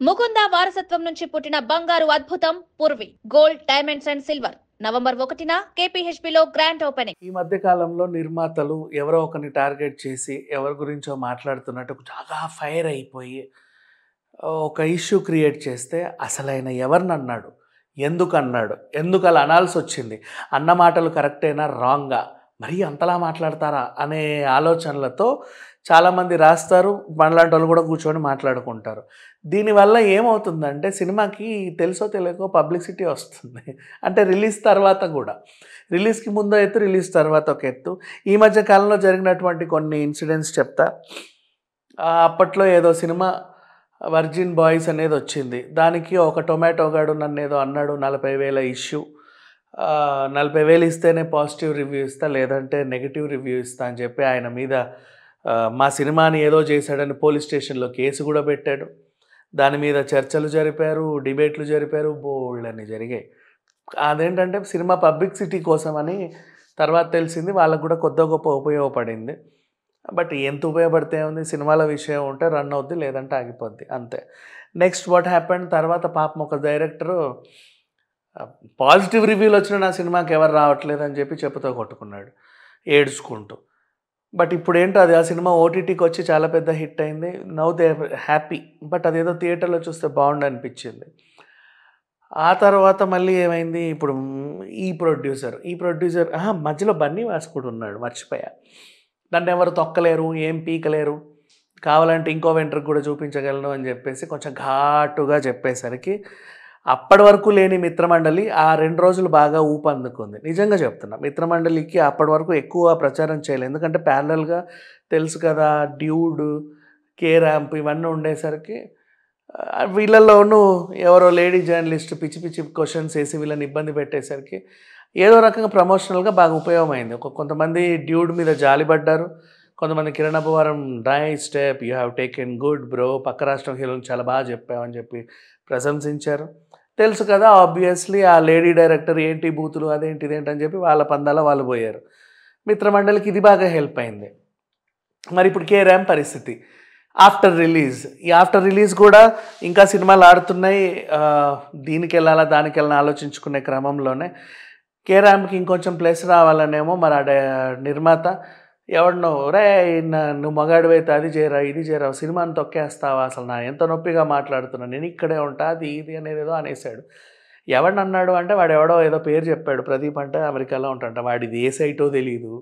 ముకుంద వారసత్వం నుంచి పుట్టిన బంగారు అద్భుతం Purvi gold diamonds and silver November 1న కేపీహెచ్పీలో గ్రాండ్ ఓపెనింగ్. ఈ మధ్య కాలంలో నిర్మాతలు ఎవరో ఒకరిని టార్గెట్ చేసి ఎవరి గురించో మాట్లాడుతున్నట్టు బాగా ఫైర్ అయిపోయి ఒక ఇష్యూ క్రియేట్ చేస్తే అసలు ఆయన ఎవరినన్నాడు, ఎందుకు అన్నాడు, ఎందుకు అలా అనాల్సి వచ్చింది, అన్న మాటలు కరెక్టేనా రాంగా, మరీ అంతలా మాట్లాడతారా అనే ఆలోచనలతో చాలామంది రాస్తారు. మనలాంటి వాళ్ళు కూడా కూర్చొని మాట్లాడుకుంటారు. దీనివల్ల ఏమవుతుందంటే సినిమాకి తెలుసో తెలియకో పబ్లిసిటీ వస్తుంది. అంటే రిలీజ్ తర్వాత కూడా, రిలీజ్కి ముందు ఎత్తు, రిలీజ్ తర్వాత ఒక ఎత్తు. ఈ మధ్య కాలంలో జరిగినటువంటి కొన్ని ఇన్సిడెంట్స్ చెప్తా. అప్పట్లో ఏదో సినిమా వర్జిన్ బాయ్స్ అనేది వచ్చింది. దానికి ఒక టొమాటో గాడు నన్ను ఏదో అన్నాడు, 40,000 ఇష్యూ, 40,000 ఇస్తేనే పాజిటివ్ రివ్యూ ఇస్తా, లేదంటే నెగిటివ్ రివ్యూ ఇస్తా అని చెప్పి ఆయన మీద మా సినిమాని ఏదో చేశాడని పోలీస్ స్టేషన్లో కేసు కూడా పెట్టాడు. దాని మీద చర్చలు జరిపారు, డిబేట్లు జరిపారు, బోల్డన్ని జరిగాయి. అదేంటంటే సినిమా పబ్లిసిటీ కోసమని తర్వాత తెలిసింది, వాళ్ళకు కూడా కొద్ది గొప్ప ఉపయోగపడింది. బట్ ఎంత ఉపయోగపడితే ఉంది, సినిమాల విషయం ఉంటే రన్ అవుద్ది, లేదంటే ఆగిపోద్ది అంతే. నెక్స్ట్ వాట్ హ్యాపెండ్, తర్వాత పాపం ఒక డైరెక్టరు పాజిటివ్ రివ్యూలు వచ్చిన నా సినిమాకి ఎవరు రావట్లేదు అని చెప్పి చెప్పుతో కొట్టుకున్నాడు ఏడ్చుకుంటూ. బట్ ఇప్పుడు ఏంటో అది ఆ సినిమా ఓటీటీకి వచ్చి చాలా పెద్ద హిట్ అయింది. Now they happy. బట్ అదేదో థియేటర్లో చూస్తే బాగుండు అనిపించింది. ఆ తర్వాత మళ్ళీ ఏమైంది, ఇప్పుడు ఈ ప్రొడ్యూసర్ మధ్యలో బన్నీ వాస్ కూడా ఉన్నాడు, మర్చిపోయా. నన్ను ఎవరు తొక్కలేరు, ఏం పీకలేరు, కావాలంటే ఇంకో వెంట్రుకు కూడా చూపించగలను అని చెప్పేసి కొంచెం ఘాటుగా చెప్పేసరికి అప్పటి వరకు లేని మిత్రమండలి ఆ 2 రోజులు బాగా ఊపందుకుంది. నిజంగా చెప్తున్నా, మిత్రమండలికి అప్పటి వరకు ఎక్కువ ప్రచారం చేయలేదు. ఎందుకంటే ప్యారలల్గా తెలుసు కదా, డ్యూడ్, కే ర్యాంప్ ఇవన్నీ ఉండేసరికి వీళ్ళల్లోనూ ఎవరో లేడీ జర్నలిస్ట్ పిచ్చి పిచ్చి క్వశ్చన్స్ వేసి వీళ్ళని ఇబ్బంది పెట్టేసరికి ఏదో రకంగా ప్రమోషనల్గా బాగా ఉపయోగమైంది. కొంతమంది డ్యూడ్ మీద జాలిపడ్డారు, కొంతమంది Kiran Abbavaram nice step, you have taken good bro, పక్క రాష్ట్రం హీరోని చాలా బాగా చెప్పామని చెప్పి ప్రశంసించారు. తెలుసు కదా, ఆబ్వియస్లీ ఆ లేడీ డైరెక్టర్ ఏంటి బూతులు అదేంటి ఇదేంటి అని చెప్పి వాళ్ళ పందాల వాళ్ళు పోయారు. మిత్రమండలికి ఇది బాగా హెల్ప్ అయింది. మరి ఇప్పుడు కే ర్యాంప్ పరిస్థితి ఆఫ్టర్ రిలీజ్ కూడా ఇంకా సినిమాలు ఆడుతున్నాయి. దీనికి వెళ్ళాలా దానికి వెళ్ళాలని ఆలోచించుకునే క్రమంలోనే కే ర్యాంప్కి ఇంకొంచెం ప్లస్ రావాలనేమో మరి నిర్మాత ఎవరినో, రే నువ్వు మగాడివైతే అది చేయరా ఇది చేయరా, సినిమాని తొక్కేస్తావా, అసలు నా ఎంత నొప్పిగా మాట్లాడుతున్నా, నేను ఇక్కడే ఉంటా అది ఇది అనేది ఏదో అనేసాడు. ఎవరిని అన్నాడు అంటే వాడు ఎవడో ఏదో పేరు చెప్పాడు, ప్రదీప్ అంటే అమెరికాలో ఉంటాడంట. వాడిది ఏ సైటో తెలీదు,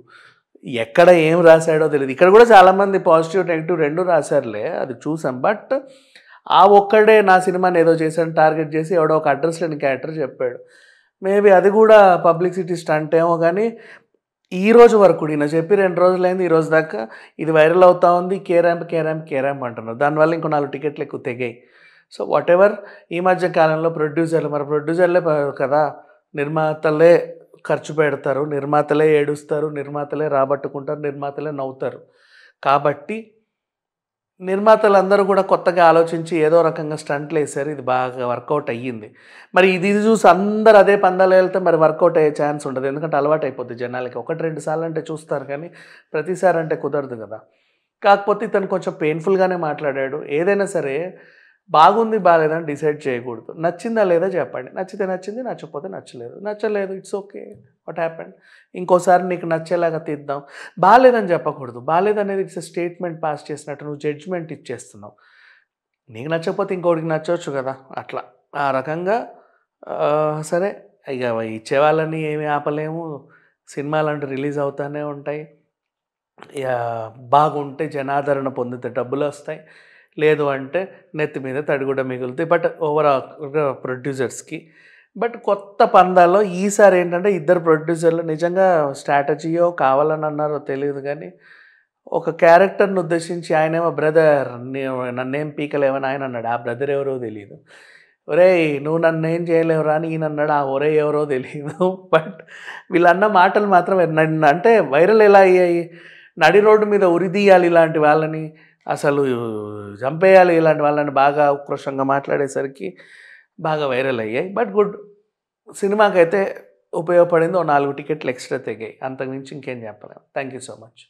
ఎక్కడ ఏం రాశాడో తెలియదు. ఇక్కడ కూడా చాలామంది పాజిటివ్ నెగిటివ్ రెండు రాశారులే, అది చూసాం. బట్ ఆ ఒక్కడే నా సినిమాని ఏదో చేశాను టార్గెట్ చేసి ఎవడో ఒక అడ్రస్ లేని క్యారెక్టర్ చెప్పాడు. మేబీ అది కూడా పబ్లిసిటీ స్టంట్ ఏమో. కానీ ఈ రోజు వరకు నేను చెప్పి 2 రోజులైంది, ఈ రోజు దాకా ఇది వైరల్ అవుతా ఉంది. కే ర్యాంప్ అంటున్నారు. దానివల్ల ఇంకో 4 టికెట్లు ఎక్కువ తెగాయి. సో వాట్ ఎవర్, ఈ మధ్య కాలంలో ప్రొడ్యూసర్లే కదా, నిర్మాతలే ఖర్చు పెడతారు, నిర్మాతలే ఏడుస్తారు, నిర్మాతలే రాబట్టుకుంటారు, నిర్మాతలే నవ్వుతారు. కాబట్టి నిర్మాతలందరూ కూడా కొత్తగా ఆలోచించి ఏదో రకంగా స్టంట్లు వేశారు. ఇది బాగా వర్కౌట్ అయ్యింది. మరి ఇది చూసి అందరు అదే పందాలు వెళ్తే మరి వర్కౌట్ అయ్యే ఛాన్స్ ఉండదు. ఎందుకంటే అలవాటు అయిపోద్ది జనాలకి. 1-2 సార్లు అంటే చూస్తారు, కానీ ప్రతిసారి అంటే కుదరదు కదా. కాకపోతే ఇతను కొంచెం పెయిన్ఫుల్గానే మాట్లాడాడు. ఏదైనా సరే బాగుంది బాగాలేదని డిసైడ్ చేయకూడదు. నచ్చిందా లేదా చెప్పండి. నచ్చితే నచ్చింది, నచ్చకపోతే నచ్చలేదు, ఇట్స్ ఓకే, వాట్ హ్యాపెండ్, ఇంకోసారి నీకు నచ్చేలాగా తీద్దాం. బాగాలేదని చెప్పకూడదు. బాగాలేదనేది ఇట్స్ స్టేట్మెంట్ పాస్ చేసినట్టు నువ్వు జడ్జ్మెంట్ ఇచ్చేస్తున్నావు. నీకు నచ్చకపోతే ఇంకోటికి నచ్చవచ్చు కదా, అట్లా ఆ రకంగా. సరే, ఇక ఇచ్చేవాళ్ళని ఏమి ఆపలేము. సినిమాలంటూ రిలీజ్ అవుతూనే ఉంటాయి. బాగుంటే జనాదరణ పొందితే డబ్బులు వస్తాయి, లేదు అంటే నెత్తి మీద తడిగుడ్డ మిగులుతాయి. బట్ ఓవరాల్గా ప్రొడ్యూసర్స్కి బట్ కొత్త పందాల్లో ఈసారి ఏంటంటే ఇద్దరు ప్రొడ్యూసర్లు నిజంగా స్ట్రాటజీయో కావాలని అన్నారో తెలియదు, కానీ ఒక క్యారెక్టర్ని ఉద్దేశించి ఆయనేమో బ్రదర్ నన్నేం పీకలేవని ఆయన అన్నాడు. ఆ బ్రదర్ ఎవరో తెలియదు. ఒరేయ్ నువ్వు నన్ను ఏం చేయలేవురా అని ఈయన అన్నాడు. ఆ ఒరే ఎవరో తెలియదు. బట్ వీళ్ళన్న మాటలు మాత్రం అంటే వైరల్ ఎలా అయ్యాయి, నడి రోడ్డు మీద ఉరిదీయాలి ఇలాంటి వాళ్ళని, అసలు చంపేయాలి ఇలాంటి వాళ్ళని బాగా ఉక్రోషంగా మాట్లాడేసరికి బాగా వైరల్ అయ్యాయి. బట్ గుడ్, సినిమాకైతే ఉపయోగపడింది. ఓ 4 టికెట్లు ఎక్స్ట్రా తెగాయి, అంతకుమించి ఇంకేం చెప్పలేము. Thank you so much.